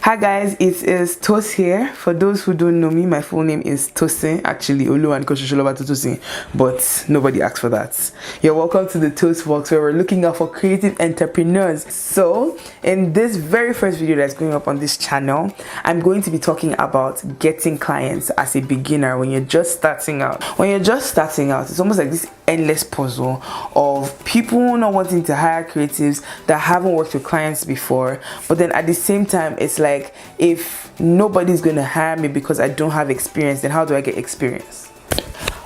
Hi guys, it is Tos here. For those who don't know me, my full name is Tosin, actually Oluwan Koshisholoba Tosin, but nobody asked for that. You're welcome to the Tos Box, where we're looking out for creative entrepreneurs. So in this very first video that's going up on this channel, I'm going to be talking about getting clients as a beginner when you're just starting out. When you're just starting out, it's almost like this endless puzzle of people not wanting to hire creatives that haven't worked with clients before, but then at the same time it's like, if nobody's going to hire me because I don't have experience, then how do I get experience?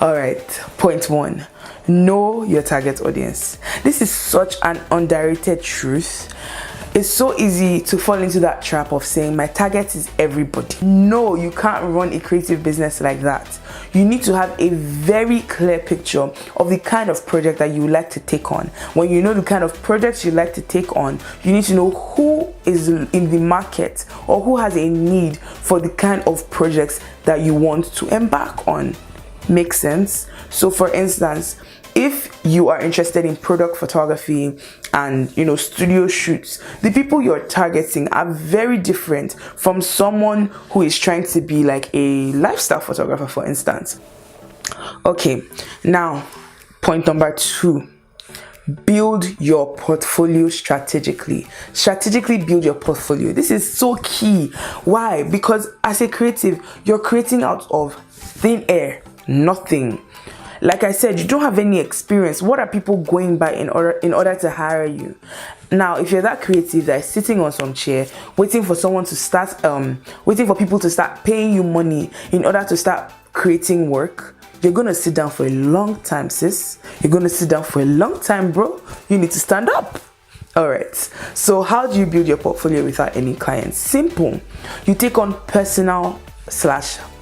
All right, point one, know your target audience. This is such an underrated truth. It's so easy to fall into that trap of saying my target is everybody. No, you can't run a creative business like that. You need to have a very clear picture of the kind of project that you would like to take on. When you know the kind of projects you like to take on, you need to know who is in the market or who has a need for the kind of projects that you want to embark on. Makes sense? So for instance, if you are interested in product photography and studio shoots, the people you're targeting are very different from someone who is trying to be like a lifestyle photographer, for instance. Okay, now point number two, build your portfolio strategically. Strategically build your portfolio. This is so key. Why? Because as a creative, you're creating out of thin air, nothing. Like I said, you don't have any experience. What are people going by in order to hire you? Now, if you're that creative that is sitting on some chair, waiting for someone to start, waiting for people to start paying you money in order to start creating work, you're gonna sit down for a long time, sis. You're gonna sit down for a long time, bro. You need to stand up. All right. So how do you build your portfolio without any clients? Simple. You take on personal /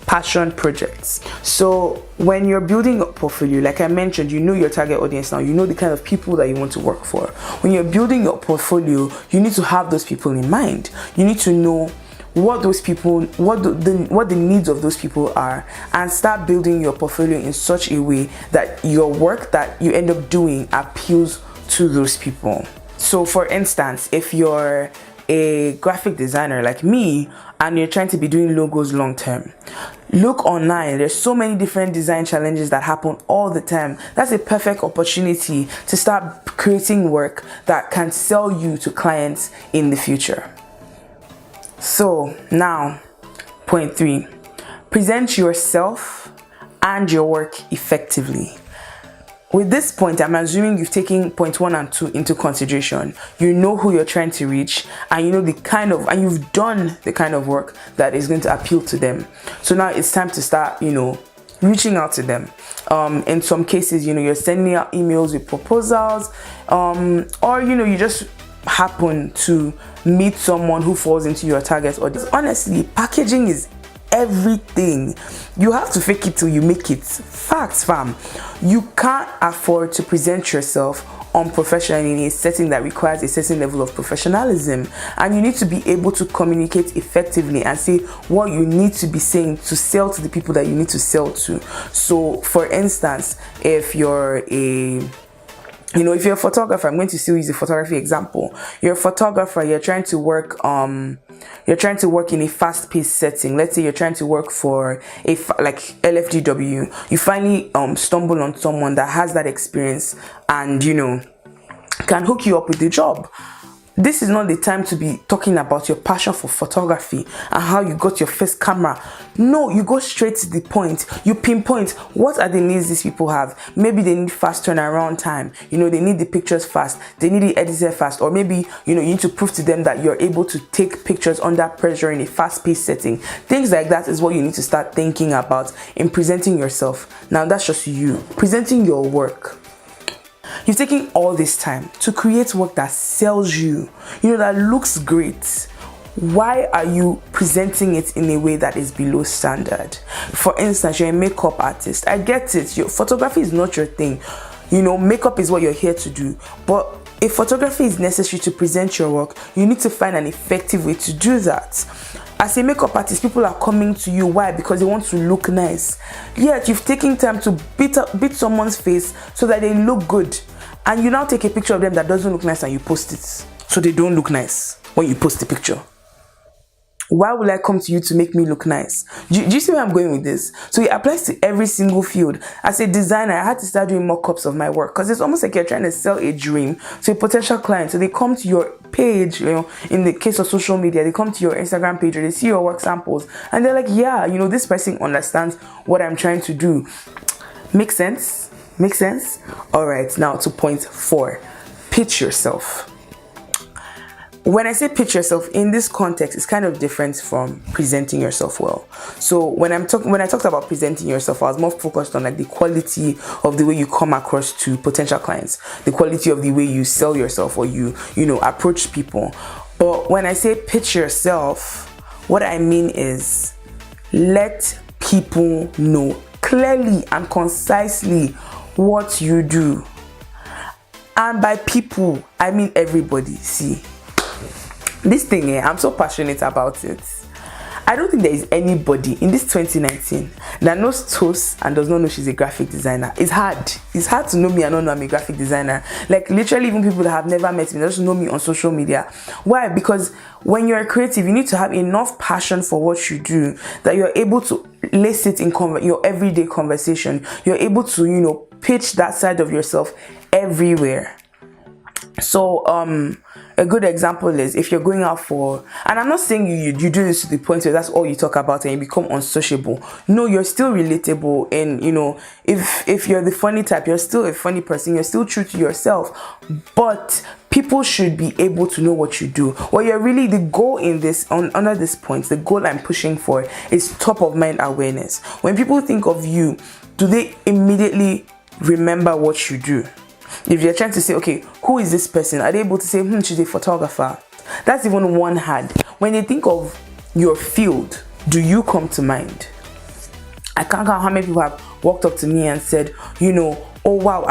passion projects. So when you're building a portfolio, like I mentioned, you know your target audience now. You know the kind of people that you want to work for. When you're building your portfolio, you need to have those people in mind. You need to know what those people, what the needs of those people are, and start building your portfolio in such a way that your work that you end up doing appeals to those people. So for instance, if you're a graphic designer like me and you're trying to be doing logos long term, look online. There's so many different design challenges that happen all the time. That's a perfect opportunity to start creating work that can sell you to clients in the future. So now, point three, present yourself and your work effectively. With this point, I'm assuming you've taken point 1 and 2 into consideration. You know who you're trying to reach, and you know and you've done the kind of work that is going to appeal to them. So now it's time to start, reaching out to them. In some cases, you're sending out emails with proposals, or you just happen to meet someone who falls into your target audience. Honestly, packaging is everything. You have to fake it till you make it. Facts, fam. You can't afford to present yourself unprofessionally in a setting that requires a certain level of professionalism, and you need to be able to communicate effectively and say what you need to be saying to sell to the people that you need to sell to. So for instance, if you're if you're a photographer, I'm going to still use a photography example. You're a photographer, you're trying to work in a fast-paced setting. Let's say you're trying to work for like LFGW. You finally stumble on someone that has that experience and can hook you up with the job. This is not the time to be talking about your passion for photography and how you got your first camera. No, you go straight to the point. You pinpoint what are the needs these people have. Maybe they need fast turnaround time. They need the pictures fast. They need the editor fast. Or maybe, you need to prove to them that you're able to take pictures under pressure in a fast-paced setting. Things like that is what you need to start thinking about in presenting yourself. Now, that's just you. Presenting your work. You've taken all this time to create work that sells you, that looks great. Why are you presenting it in a way that is below standard? For instance, you're a makeup artist. I get it. Your photography is not your thing. Makeup is what you're here to do. But if photography is necessary to present your work, you need to find an effective way to do that. As a makeup artist, people are coming to you. Why? Because they want to look nice. Yet you've taken time to beat someone's face so that they look good. And you now take a picture of them that doesn't look nice and you post it. So they don't look nice when you post the picture. Why would I come to you to make me look nice? Do you see where I'm going with this? So it applies to every single field. As a designer, I had to start doing mock-ups of my work because it's almost like you're trying to sell a dream to a potential client. So they come to your page, in the case of social media, they come to your Instagram page or they see your work samples and they're like, yeah, this person understands what I'm trying to do. Make sense? Make sense? All right, now to point 4. Pitch yourself. When I say pitch yourself in this context, it's kind of different from presenting yourself well. So when I talked about presenting yourself, I was more focused on like the quality of the way you come across to potential clients, the quality of the way you sell yourself or you approach people. But when I say pitch yourself, what I mean is let people know clearly and concisely what you do. And by people, I mean everybody. See, this thing, I'm so passionate about it. I don't think there is anybody in this 2019 that knows Toast and does not know she's a graphic designer. It's hard to know me and not know I'm a graphic designer. Like literally even people that have never met me, they just know me on social media. Why? Because when you're a creative, you need to have enough passion for what you do that you're able to lace it in your everyday conversation. You're able to, pitch that side of yourself everywhere. So a good example is if you're going out for, and I'm not saying you do this to the point where that's all you talk about and you become unsociable. No, you're still relatable, and if you're the funny type, you're still a funny person, you're still true to yourself, but people should be able to know what you do. What you're really, the goal in this, under this point, the goal I'm pushing for is top of mind awareness. When people think of you, do they immediately remember what you do? If you're trying to say, okay, who is this person? Are they able to say, she's a photographer? That's even one hand. When they think of your field, do you come to mind? I can't count how many people have walked up to me and said, oh wow,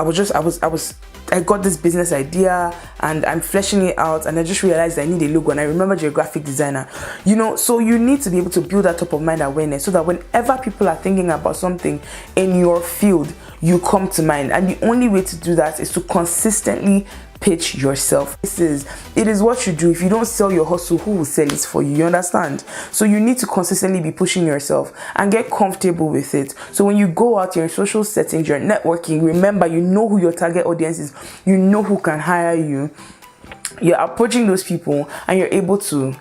I got this business idea and I'm fleshing it out and I just realized I need a logo and I remembered you're a graphic designer. So you need to be able to build that top of mind awareness so that whenever people are thinking about something in your field, you come to mind. And the only way to do that is to consistently pitch yourself. It is what you do. If you don't sell your hustle, who will sell it for you? You understand? So you need to consistently be pushing yourself and get comfortable with it. So when you go out, you're in social settings, you're networking, remember, you know who your target audience is, you know who can hire you. You're approaching those people and you're able to,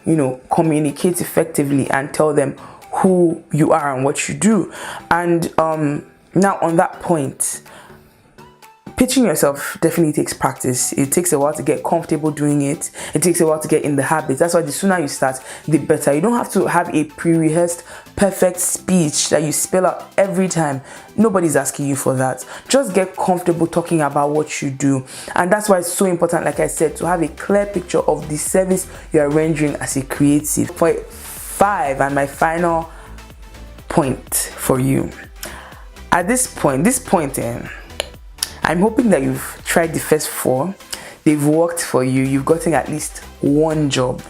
communicate effectively and tell them who you are and what you do. And now on that point, pitching yourself definitely takes practice. It takes a while to get comfortable doing it. It takes a while to get in the habit. That's why the sooner you start, the better. You don't have to have a pre-rehearsed perfect speech that you spell out every time. Nobody's asking you for that. Just get comfortable talking about what you do. And that's why it's so important, like I said, to have a clear picture of the service you're rendering as a creative. Point 5, and my final point for you. At this point, I'm hoping that you've tried the first 4. They've worked for you. You've gotten at least one job.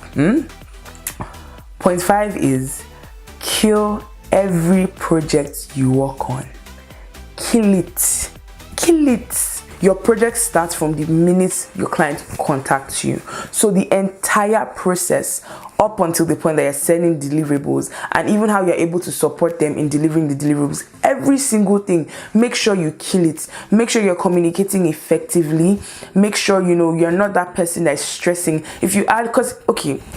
Point 5 is kill every project you work on. Kill it. Kill it. Your project starts from the minute your client contacts you. So the entire process up until the point that you're sending deliverables and even how you're able to support them in delivering the deliverables, every single thing, make sure you kill it. Make sure you're communicating effectively. Make sure, you're not that person that's stressing. If you add,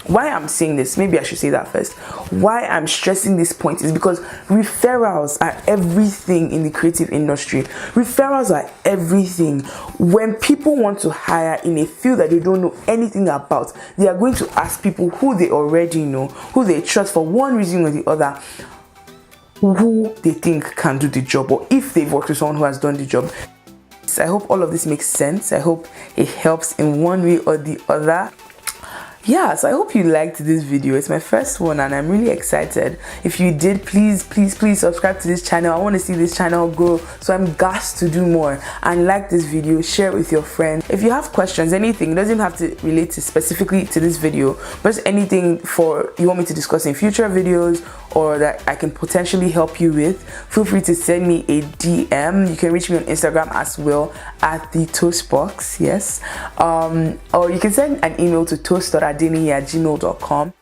why I'm saying this, maybe I should say that first. Why I'm stressing this point is because referrals are everything in the creative industry. Referrals are everything. When people want to hire in a field that they don't know anything about, they are going to ask people who they already know, who they trust for one reason or the other, who they think can do the job, or if they've worked with someone who has done the job. So I hope all of this makes sense. I hope it helps in one way or the other. Yeah, so I hope you liked this video. It's my first one and I'm really excited. If you did, please subscribe to this channel. I want to see this channel grow, so I'm gassed to do more. And like this video, share it with your friends. If you have questions, anything, it doesn't have to relate specifically to this video, but anything you want me to discuss in future videos or that I can potentially help you with, feel free to send me a DM. You can reach me on Instagram as well at the Toastbox, yes. Or you can send an email to toast.adini@gmail.com.